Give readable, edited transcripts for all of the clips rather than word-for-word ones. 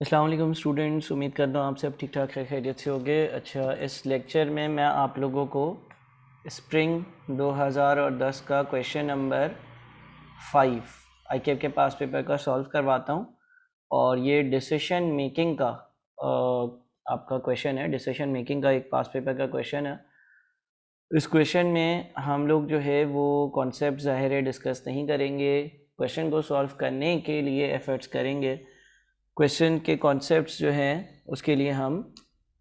अस्सलाम वालेकुम स्टूडेंट्स, उम्मीद करता हूँ आप सब ठीक ठाक खैरियत से होंगे। अच्छा, इस लेक्चर में मैं आप लोगों को स्प्रिंग 2010 का क्वेश्चन नंबर 5 ICAP के पास पेपर का सॉल्व करवाता हूँ। और ये डिसीशन मेकिंग का आपका क्वेश्चन है। डिसीशन मेकिंग का एक पास पेपर का क्वेश्चन है। इस क्वेश्चन में हम लोग जो है वो कॉन्सेप्ट ज़ाहिर है डिस्कस नहीं करेंगे। क्वेश्चन को सॉल्व करने के लिए एफर्ट्स करेंगे। क्वेश्चन के कॉन्सेप्ट्स जो हैं उसके लिए हम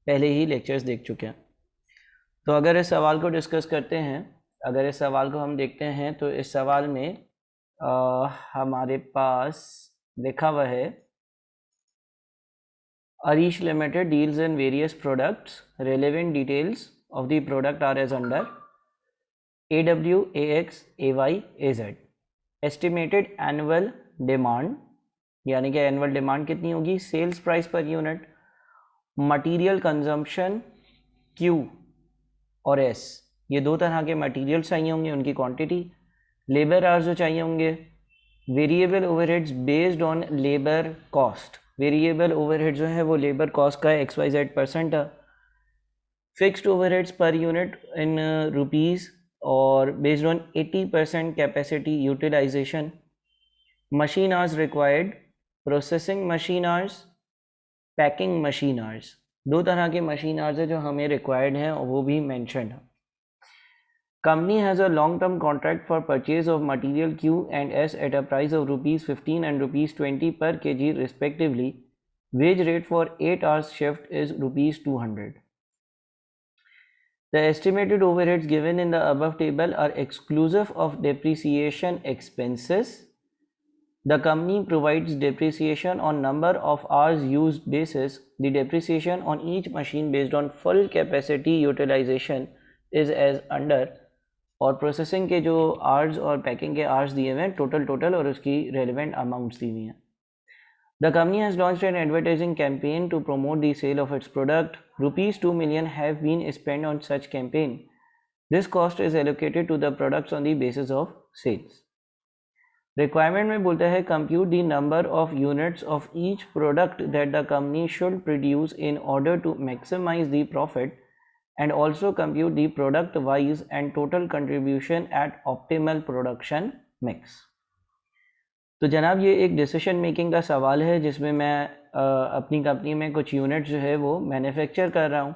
पहले ही लेक्चर्स देख चुके हैं। तो अगर इस सवाल को डिस्कस करते हैं, अगर इस सवाल को हम देखते हैं तो इस सवाल में हमारे पास लिखा हुआ है Arish Limited deals in various products. Relevant details of the product are as under: AW, AX, AY, AZ. Estimated annual demand, यानी कि एनुअल डिमांड कितनी होगी, sales price per unit, material consumption Q और S, ये दो तरह के material चाहिए होंगे, उनकी क्वांटिटी, लेबर आवर्स जो चाहिए होंगे, variable overheads based on labour cost, variable overhead जो है वो लेबर कॉस्ट का XYZ% है, fixed overheads per unit in rupees और based on 80% capacity utilisation, machine hours required, processing machine hours, packing machine hours, दो तरह के मशीन आवर्स है जो हमें रिक्वायर्ड हैं और वो भी मेंशन है। Company has a long-term contract for purchase of material Q and S at a price of ₹15 and ₹20 per kg respectively. Wage rate for 8 hours shift is ₹200. The estimated overheads given in the above table are exclusive of depreciation expenses. The company provides depreciation on number of hours used basis. The depreciation on each machine based on full capacity utilization is as under. और processing के जो hours और packing के hours दिए हुए हैं total और उसकी रेलिवेंट अमाउंट्स दी हुई हैं। The company has launched an advertising campaign to promote the sale of its product. ₹2 million have been spend on such campaign. This cost is allocated to the products on the basis of sales. Requirement में बोलता है compute the number of units of each product that the company should produce in order to maximise the profit and also compute the product wise and total contribution at optimal production mix। तो जनाब ये एक decision making का सवाल है जिसमें मैं अपनी कंपनी में कुछ यूनिट जो है वो मैन्युफैक्चर कर रहा हूँ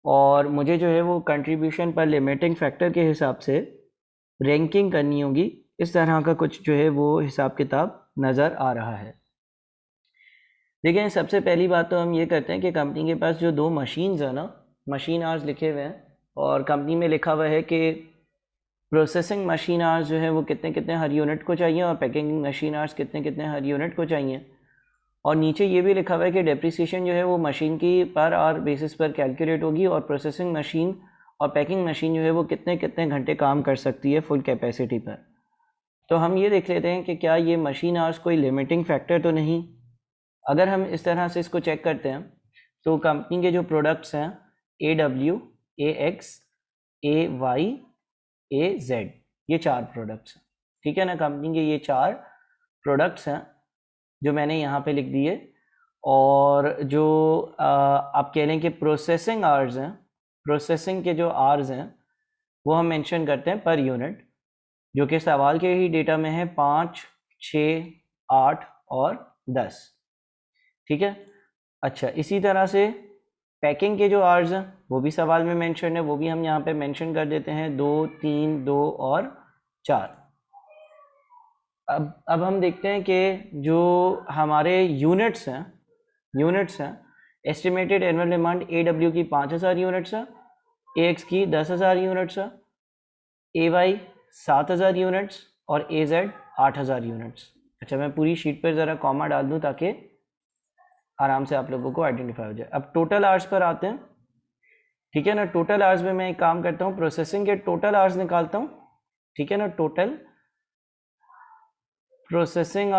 और मुझे जो है वो कंट्रीब्यूशन पर लिमिटिंग फैक्टर के हिसाब से रैंकिंग करनी होगी। इस तरह का कुछ जो है वो हिसाब किताब नज़र आ रहा है। देखिए, सबसे पहली बात तो हम ये करते हैं कि कंपनी के पास जो दो मशीन्स हैं ना, मशीन आवर्स लिखे हुए हैं और कंपनी में लिखा हुआ है कि प्रोसेसिंग मशीन आवर्स जो है वो कितने कितने हर यूनिट को चाहिए और पैकिंग मशीन आवर्स कितने कितने हर यूनिट को चाहिए। और नीचे ये भी लिखा हुआ है कि डेप्रिसिएशन जो है वो मशीन की पर आवर बेसिस पर कैलकुलेट होगी और प्रोसेसिंग मशीन और पैकिंग मशीन जो है वो कितने कितने घंटे काम कर सकती है फुल कैपेसिटी पर। तो हम ये देख लेते हैं कि क्या ये मशीन आवर्स कोई लिमिटिंग फैक्टर तो नहीं। अगर हम इस तरह से इसको चेक करते हैं तो कंपनी के जो प्रोडक्ट्स हैं AW, AX, AY, AZ, ये चार प्रोडक्ट्स हैं, ठीक है ना। कंपनी के ये चार प्रोडक्ट्स हैं जो मैंने यहाँ पे लिख दिए। और जो आप कह लें कि प्रोसेसिंग आवर्स हैं, प्रोसेसिंग के जो आवर्स हैं वो हम मेंशन करते हैं पर यूनिट, जो कि सवाल के ही डेटा में है 5, 6, 8 और 10, ठीक है। अच्छा, इसी तरह से पैकिंग के जो आवर्स हैं वो भी सवाल में मेंशन है, वो भी हम यहाँ पे मेंशन कर देते हैं 2, 3, 2 और 4। अब हम देखते हैं कि जो हमारे यूनिट्स हैं एस्टिमेटेड एनुअल डिमांड AW की 5000 यूनिट्स है, AX की 10,000 यूनिट्स है, AY 7,000 यूनिट्स और AZ 8,000 यूनिट्स। अच्छा, मैं पूरी शीट पर ज़रा कॉमा डाल दूँ ताकि आराम से आप लोगों को आइडेंटिफाई हो जाए। अब टोटल आवर्स पर आते हैं, ठीक है ना। टोटल आवर्स में मैं एक काम करता हूँ, प्रोसेसिंग के टोटल आवर्स निकालता हूँ, ठीक है ना। टोटल प्रोसेसिंग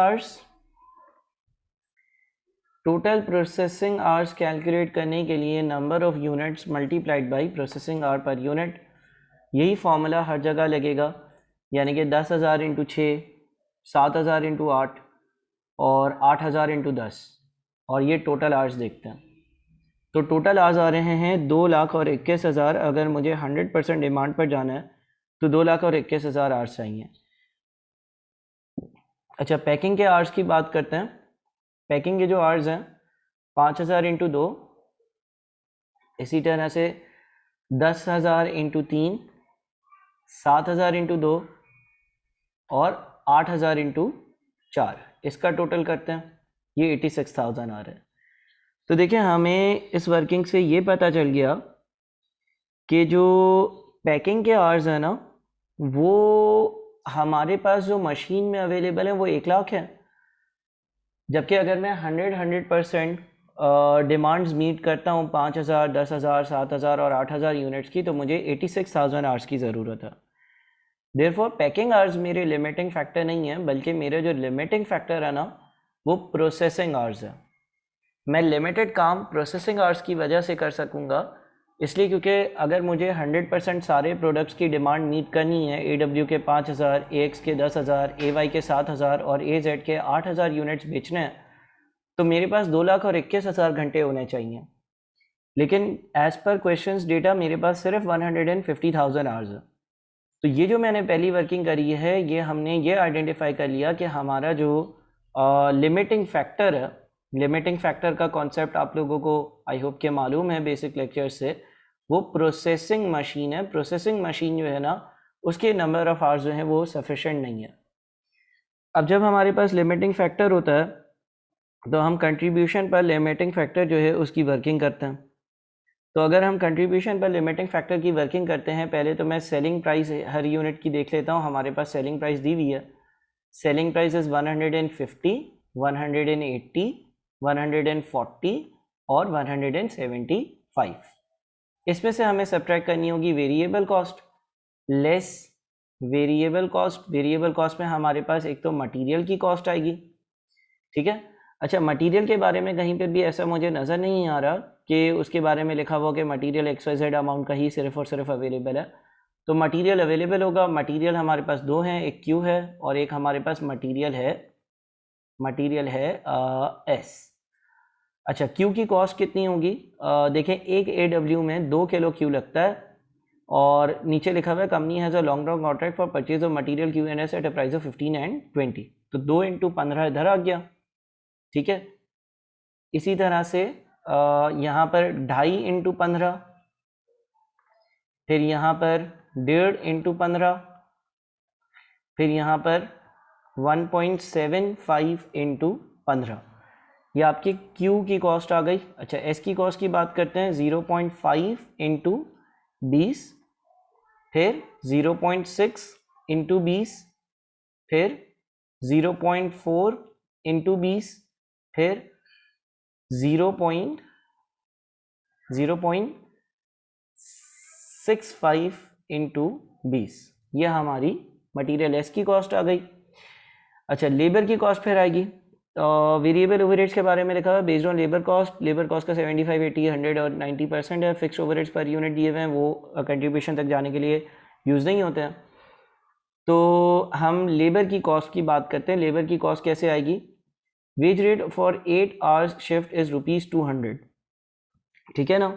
आवर्स कैलकुलेट करने के लिए number of units multiplied by processing hour per unit, यही फॉर्मूला हर जगह लगेगा। यानी कि 10,000 इंटू 6, 7,000 इंटू 8 और 8,000 इंटू 10। और ये टोटल आवर्स देखते हैं। तो टोटल आवर्स आ रहे हैं 2,21,000। अगर मुझे 100% डिमांड पर जाना है तो 2,21,000 आवर्स चाहिए। अच्छा, पैकिंग के आवर्स की बात करते हैं। पैकिंग के जो आवर्स हैं 5,000 इंटू 2, इसी तरह से 10,000 इंटू 3, 7,000 इंटू 2 और 8,000 इंटू 4, इसका टोटल करते हैं, ये 86,000 आ रहा है। तो देखिए हमें इस वर्किंग से ये पता चल गया कि जो पैकिंग के आवर्स हैं ना, वो हमारे पास जो मशीन में अवेलेबल है वो 1,00,000 है। जबकि अगर मैं 100% डिमांड्स मीट करता हूँ 5,000, 10,000, 7,000 और 8,000 यूनिट्स की, तो मुझे 86,000 आवर्स की ज़रूरत है। देयरफॉर पैकिंग आवर्स मेरे लिमिटिंग फैक्टर नहीं है, बल्कि मेरे जो लिमिटिंग फैक्टर है ना वो प्रोसेसिंग आवर्स है। मैं लिमिटेड काम प्रोसेसिंग आवर्स की वजह से कर सकूँगा, इसलिए क्योंकि अगर मुझे 100% सारे प्रोडक्ट्स की डिमांड मीट करनी है, AW के 5,000, AX के 10,000, AY के 7,000 और AZ के 8,000 यूनिट्स बेचने हैं, तो मेरे पास 2,21,000 घंटे होने चाहिए। लेकिन एज़ पर क्वेश्चंस डेटा मेरे पास सिर्फ 150,000 आवर्स है। तो ये जो मैंने पहली वर्किंग करी है, ये हमने ये आइडेंटिफाई कर लिया कि हमारा जो लिमिटिंग फैक्टर है, लिमिटिंग फैक्टर का कॉन्सेप्ट आप लोगों को आई होप के मालूम है बेसिक लेक्चर से, वो प्रोसेसिंग मशीन है। प्रोसेसिंग मशीन जो है ना, उसके नंबर ऑफ आवर्स जो हैं वो सफिशेंट नहीं है। अब जब हमारे पास लिमिटिंग फैक्टर होता है तो हम कंट्रीब्यूशन पर लिमिटिंग फैक्टर जो है उसकी वर्किंग करते हैं। तो अगर हम कंट्रीब्यूशन पर लिमिटिंग फैक्टर की वर्किंग करते हैं, पहले तो मैं सेलिंग प्राइस हर यूनिट की देख लेता हूँ। हमारे पास सेलिंग प्राइस दी हुई है। सेलिंग प्राइस इज़ 150, 180, 140 और 175। इसमें से हमें सब्ट्रैक्ट करनी होगी variable cost less variable cost. Variable cost में हमारे पास एक तो मटेरियल की कॉस्ट आएगी, ठीक है। अच्छा, मटेरियल के बारे में कहीं पे भी ऐसा मुझे नज़र नहीं आ रहा कि उसके बारे में लिखा हुआ कि मटेरियल XYZ अमाउंट का ही सिर्फ और सिर्फ अवेलेबल है। तो मटेरियल अवेलेबल होगा। मटेरियल हमारे पास दो हैं, एक Q है और एक हमारे पास मटेरियल है S। अच्छा, Q की कॉस्ट कितनी होगी? देखें, एक AW में 2 किलो Q लगता है और नीचे लिखा हुआ है company has a long term contract for purchase of material QNS at a price of 15 and 20। तो 2 इंटू 15 इधर आ गया, ठीक है। इसी तरह से यहाँ पर 2.5 इंटू 15, फिर यहाँ पर 1.5 इंटू 15, फिर यहाँ पर 1.75 इंटू 15। ये आपकी Q की कॉस्ट आ गई। अच्छा, S की कॉस्ट की बात करते हैं। 0.5 इंटू 20, फिर 0.6 इंटू 20, फिर 0.4 इंटू 20, फिर 0.65 इंटू 20। ये हमारी मटीरियल एस की कॉस्ट आ गई। अच्छा, लेबर की कॉस्ट फिर आएगी। वेरिएबल ओवरहेड्स के बारे में लिखा हुआ है based on labour cost. Labour cost का 75, 80, 100 और 90% है। फिक्स्ड ओवरहेड्स पर यूनिट दिए हुए हैं, वो कंट्रीब्यूशन तक जाने के लिए यूज़ नहीं होते हैं। तो हम लेबर की कॉस्ट की बात करते हैं। लेबर की कॉस्ट कैसे आएगी? Wage rate for 8 hours shift is ₹200, ठीक है ना।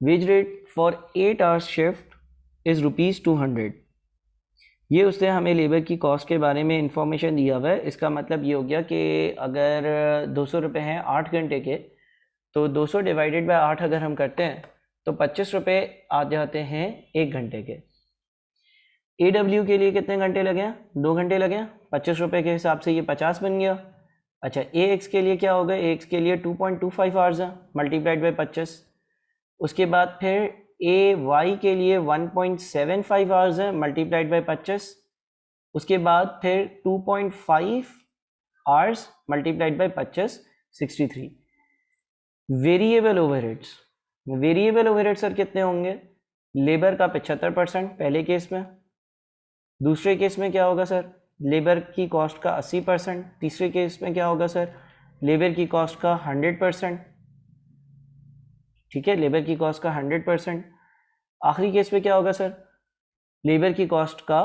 Wage rate for 8 hours shift is ₹200। ये उसने हमें लेबर की कॉस्ट के बारे में इंफॉर्मेशन दिया हुआ है। इसका मतलब ये हो गया कि अगर 200 रुपये हैं 8 घंटे के, तो 200 डिवाइडेड बाय 8 अगर हम करते हैं तो 25 रुपये आ जाते हैं 1 घंटे के। AW के लिए कितने घंटे लगे हैं? 2 घंटे लगे हैं। 25 रुपये के हिसाब से ये 50 बन गया। अच्छा, AX के लिए क्या होगा? AX के लिए 2.25 आवर्स है मल्टीप्लाइड बाई 25। उसके बाद फिर AY के लिए 1.75 आवर्स है मल्टीप्लाइड बाई 25। उसके बाद फिर 2.5 hours multiplied by 25, 63। Variable overheads, variable overhead sir कितने होंगे? लेबर का 75% पहले केस में। दूसरे केस में क्या होगा सर? लेबर की कॉस्ट का 80%। तीसरे केस में क्या होगा सर? लेबर की कॉस्ट का 100%, ठीक है, लेबर की कॉस्ट का 100%। आखिरी केस में क्या होगा सर? लेबर की कॉस्ट का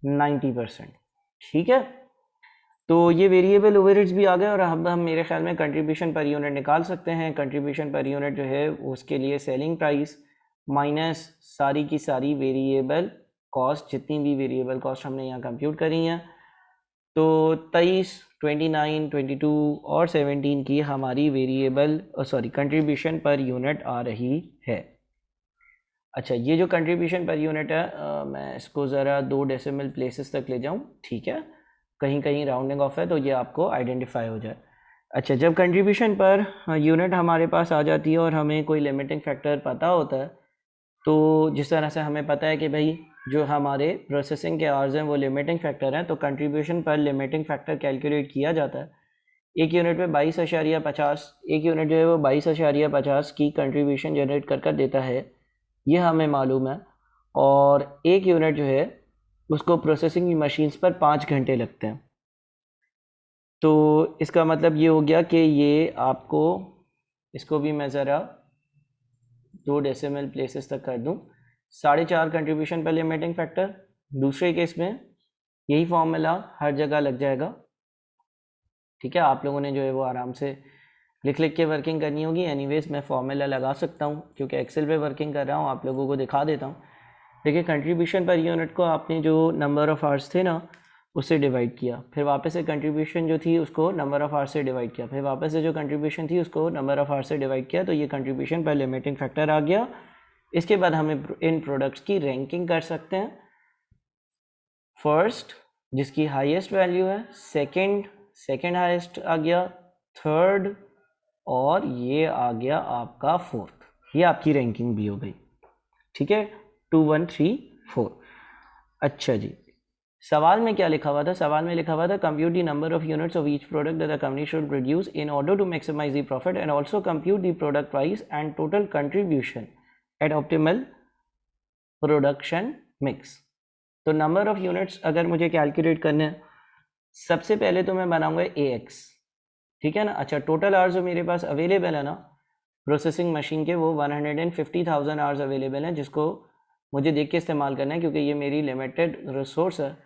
90%, ठीक है। तो ये वेरिएबल ओवरहेड्स भी आ गए और अब हम मेरे ख्याल में कंट्रीब्यूशन पर यूनिट निकाल सकते हैं। कंट्रीब्यूशन पर यूनिट जो है उसके लिए सेलिंग प्राइस माइनस सारी की सारी वेरिएबल कॉस्ट, जितनी भी वेरिएबल कॉस्ट हमने यहाँ कंप्यूट करी हैं, तो 23, 29, 22 और 17 की हमारी वेरिएबल कंट्रीब्यूशन पर यूनिट आ रही है। अच्छा, ये जो कंट्रीब्यूशन पर यूनिट है मैं इसको ज़रा 2 डेसिमल प्लेसेस तक ले जाऊँ, ठीक है, कहीं कहीं राउंडिंग ऑफ है तो ये आपको आइडेंटिफाई हो जाए। अच्छा, जब कंट्रीब्यूशन पर यूनिट हमारे पास आ जाती है और हमें कोई लिमिटिंग फैक्टर पता होता है, तो जिस तरह से हमें पता है कि भाई जो हमारे प्रोसेसिंग के आवर्स हैं वो लिमिटिंग फैक्टर हैं, तो कंट्रीब्यूशन पर लिमिटिंग फैक्टर कैलकुलेट किया जाता है। एक यूनिट में 22.50, एक यूनिट जो है वो 22.50 की कंट्रीब्यूशन जनरेट कर देता है, ये हमें मालूम है। और एक यूनिट जो है उसको प्रोसेसिंग की मशीन्स पर 5 घंटे लगते हैं। तो इसका मतलब ये हो गया कि ये आपको, इसको भी मैं ज़रा 2 डेसिमल प्लेसेस तक कर दूं, 4.5 कंट्रीब्यूशन पर लिमिटिंग फैक्टर। दूसरे केस में यही फॉर्मूला हर जगह लग जाएगा, ठीक है। आप लोगों ने जो है वो आराम से लिख के वर्किंग करनी होगी। एनीवेज मैं फॉर्मूला लगा सकता हूँ क्योंकि एक्सेल पे वर्किंग कर रहा हूँ, आप लोगों को दिखा देता हूँ। देखिए, कंट्रीब्यूशन पर यूनिट को आपने जो नंबर ऑफ़ आवर्स थे ना उससे डिवाइड किया, फिर वापस से कंट्रीब्यूशन जो थी उसको नंबर ऑफ़ आवर्स से डिवाइड किया, फिर वापस से जो कंट्रीब्यूशन थी उसको नंबर ऑफ़ आवर्स से डिवाइड किया, तो ये कंट्रीब्यूशन पर लिमिटिंग फैक्टर आ गया। इसके बाद हमें इन प्रोडक्ट्स की रैंकिंग कर सकते हैं। फर्स्ट जिसकी हाईएस्ट वैल्यू है, सेकंड हाईएस्ट आ गया, थर्ड, और ये आ गया आपका फोर्थ। ये आपकी रैंकिंग भी हो गई, ठीक है, 2, 1, 3, 4। अच्छा जी, सवाल में क्या लिखा हुआ था? सवाल में लिखा हुआ था compute the number of units of each product that the company should produce in order to maximise the profit and also compute the product price and total contribution at optimal production mix. तो number of units अगर मुझे calculate करने हैं, सबसे पहले तो मैं बनाऊंगा AX, ठीक है ना। अच्छा, टोटल आवर्स जो मेरे पास अवेलेबल है ना प्रोसेसिंग मशीन के, वो 150,000 आवर्स अवेलेबल हैं, जिसको मुझे देख के इस्तेमाल करना है क्योंकि ये मेरी लिमिटेड रिसोर्स है।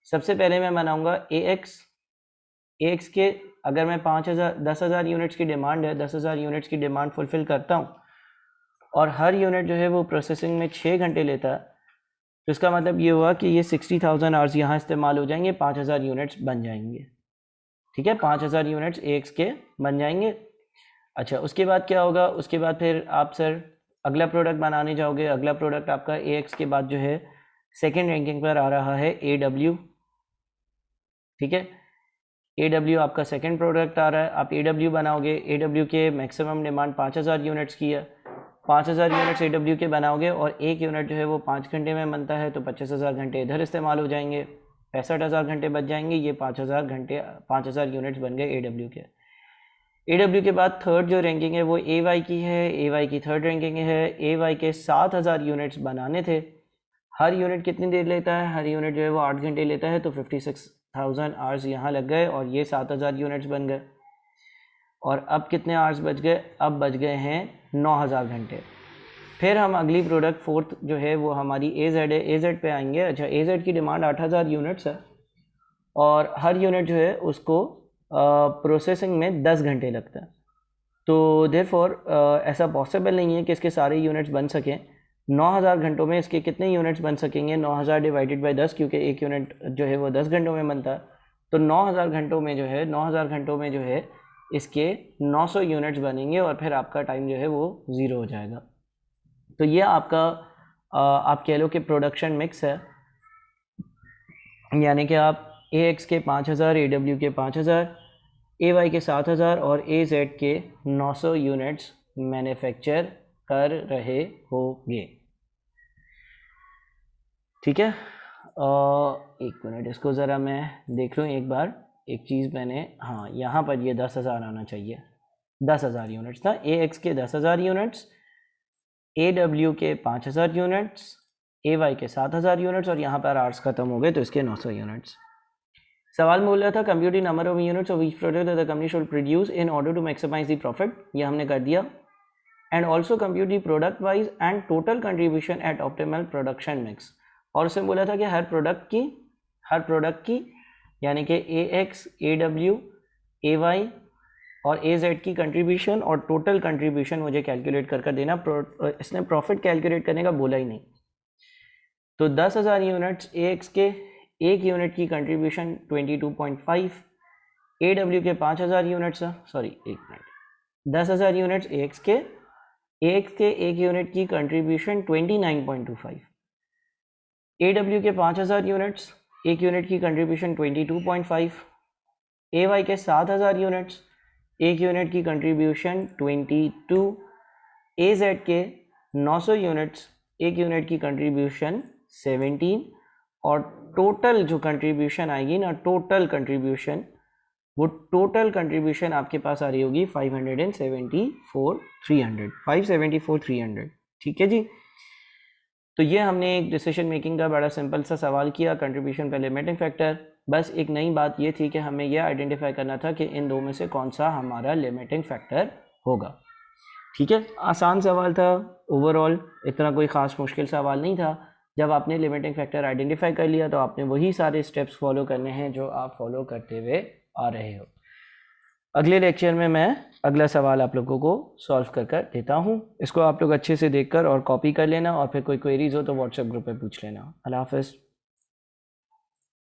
सबसे पहले मैं बनाऊंगा AX के, अगर मैं 10,000 यूनिट्स की डिमांड है, 10,000 यूनिट्स की डिमांड फुलफ़िल करता हूँ और हर यूनिट जो है वो प्रोसेसिंग में 6 घंटे लेता है, तो इसका मतलब ये हुआ कि ये 60,000 आवर्स यहाँ इस्तेमाल हो जाएंगे, 5,000 यूनिट्स बन जाएंगे, ठीक है, 5,000 यूनिट्स AX के बन जाएंगे। अच्छा, उसके बाद क्या होगा? उसके बाद फिर आप सर अगला प्रोडक्ट बनाने जाओगे। अगला प्रोडक्ट आपका AX के बाद जो है सेकेंड रैंकिंग पर आ रहा है AW, ठीक है। AW आपका सेकेंड प्रोडक्ट आ रहा है, आप AW बनाओगे। AW के मैक्सिमम डिमांड 5,000 यूनिट्स की है, 5,000 यूनिट्स AW के बनाओगे और एक यूनिट जो है वो 5 घंटे में बनता है, तो 25,000 घंटे इधर इस्तेमाल हो जाएंगे, 65,000 घंटे बच जाएंगे। ये 5,000 घंटे, 5,000 यूनिट्स बन गए AW के। AW के बाद थर्ड जो रैंकिंग है वो AY की है, AY की थर्ड रैंकिंग है। AY के 7,000 यूनिट्स बनाने थे, हर यूनिट कितनी देर लेता है? हर यूनिट जो है वो 8 घंटे लेता है, तो 56,000 आवर्स यहाँ लग गए और ये 7,000 यूनिट्स बन गए। और अब कितने आवर्स बच गए? अब बच गए हैं 9,000 घंटे। फिर हम अगली प्रोडक्ट फोर्थ जो है वो हमारी AZ है, AZ पे आएंगे। अच्छा, AZ की डिमांड 8,000 यूनिट्स है और हर यूनिट जो है उसको प्रोसेसिंग में 10 घंटे लगता है, तो देयरफॉर ऐसा पॉसिबल नहीं है कि इसके सारे यूनिट्स बन सकें। 9,000 घंटों में इसके कितने यूनिट्स बन सकेंगे? 9,000 डिवाइडेड बाई 10, क्योंकि एक यूनिट जो है वो 10 घंटों में बनता है, तो 9,000 घंटों में जो है 9,000 घंटों में जो है इसके 900 यूनिट्स बनेंगे और फिर आपका टाइम जो है वो ज़ीरो हो जाएगा। तो ये आपका आप कह लो कि प्रोडक्शन मिक्स है, यानी कि आप AX के 5,000, AW के 5,000, AY के 7,000 और AZ के 900 यूनिट्स मैन्युफैक्चर कर रहे होंगे, ठीक है। एक मिनट, इसको ज़रा मैं देख लूँ एक बार। एक चीज़ मैंने, हाँ, यहाँ पर ये 10,000 आना चाहिए, 10,000 यूनिट्स था। AX के 10,000 यूनिट्स, AW के 5,000 यूनिट्स, AY के 7,000 यूनिट्स और यहाँ पर आवर्स ख़त्म हो गए तो इसके 900 यूनिट्स। सवाल में बोल रहा था compute the number of units of each product that the company should produce in order to maximise the profit, ये हमने कर दिया। And also compute the product wise and total contribution at optimal production mix, और उसमें बोला था कि हर product की यानी कि AX, AW, AY और AZ की कंट्रीब्यूशन और टोटल कंट्रीब्यूशन मुझे कैलकुलेट कर देना। इसने प्रॉफिट कैलकुलेट करने का बोला ही नहीं। तो 10,000 यूनिट्स AX के, एक यूनिट की कंट्रीब्यूशन 22.5, AW के 5,000 यूनिट्स, सॉरी एक मिनट, 10,000 यूनिट्स AX के एक यूनिट की कंट्रीब्यूशन 29.25, AW के 5,000 यूनिट्स, एक यूनिट की कंट्रीब्यूशन 22.5, AY के 7,000 यूनिट्स, एक यूनिट की कंट्रीब्यूशन 22, AZ के 900 यूनिट्स, एक यूनिट की कंट्रीब्यूशन 17, और टोटल जो कंट्रीब्यूशन आएगी ना, टोटल कंट्रीब्यूशन, वो टोटल कंट्रीब्यूशन आपके पास आ रही होगी 574,300। ठीक है जी। तो ये हमने एक डिसीजन मेकिंग का बड़ा सिंपल सा सवाल किया, कंट्रीब्यूशन पे लिमिटिंग फैक्टर। बस एक नई बात ये थी कि हमें यह आइडेंटिफाई करना था कि इन दो में से कौन सा हमारा लिमिटिंग फैक्टर होगा। ठीक है, आसान सवाल था ओवरऑल, इतना कोई ख़ास मुश्किल सवाल नहीं था। जब आपने लिमिटिंग फैक्टर आइडेंटिफाई कर लिया तो आपने वही सारे स्टेप्स फॉलो करने हैं जो आप फॉलो करते हुए आ रहे हो। अगले लेक्चर में मैं अगला सवाल आप लोगों को सॉल्व कर देता हूँ। इसको आप लोग अच्छे से देखकर और कॉपी कर लेना, और फिर कोई क्वेरीज हो तो व्हाट्सएप ग्रुप पे पूछ लेना। अल्लाह हाफ़िज़।